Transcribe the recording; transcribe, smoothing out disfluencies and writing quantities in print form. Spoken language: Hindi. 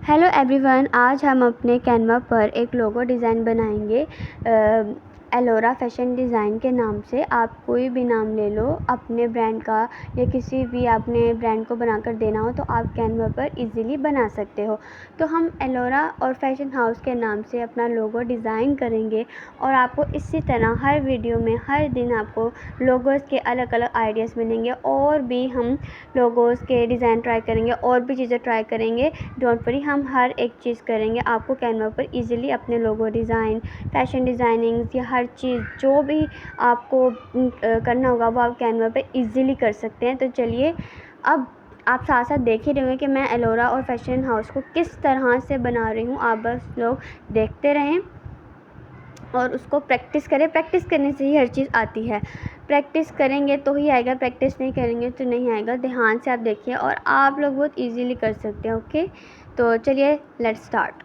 हेलो एवरीवन, आज हम अपने कैनवा पर एक लोगो डिज़ाइन बनाएंगे एलोरा फैशन डिज़ाइन के नाम से। आप कोई भी नाम ले लो अपने ब्रांड का, या किसी भी अपने ब्रांड को बनाकर देना हो तो आप कैनवा पर इजीली बना सकते हो। तो हम एलोरा और फैशन हाउस के नाम से अपना लोगो डिज़ाइन करेंगे और आपको इसी तरह हर वीडियो में हर दिन आपको लोगोज़ के अलग अलग आइडियाज़ मिलेंगे। और भी हम लोगोज़ के डिज़ाइन ट्राई करेंगे और भी चीज़ें ट्राई करेंगे। डोंट वरी, हम हर एक चीज़ करेंगे। आपको कैनवा पर इजीली अपने लोगो डिज़ाइन, फैशन डिज़ाइनिंग्स या हर चीज़ जो भी आपको करना होगा वो आप कैनवा पे इजीली कर सकते हैं। तो चलिए, अब आप साथ साथ देख ही रहे होंगे कि मैं एलोरा और फैशन हाउस को किस तरह से बना रही हूँ। आप बस लोग देखते रहें और उसको प्रैक्टिस करें। प्रैक्टिस करने से ही हर चीज़ आती है। प्रैक्टिस करेंगे तो ही आएगा, प्रैक्टिस नहीं करेंगे तो नहीं आएगा। ध्यान से आप देखिए और आप लोग बहुत इजीली कर सकते हैं। ओके, तो चलिए लेट्स स्टार्ट।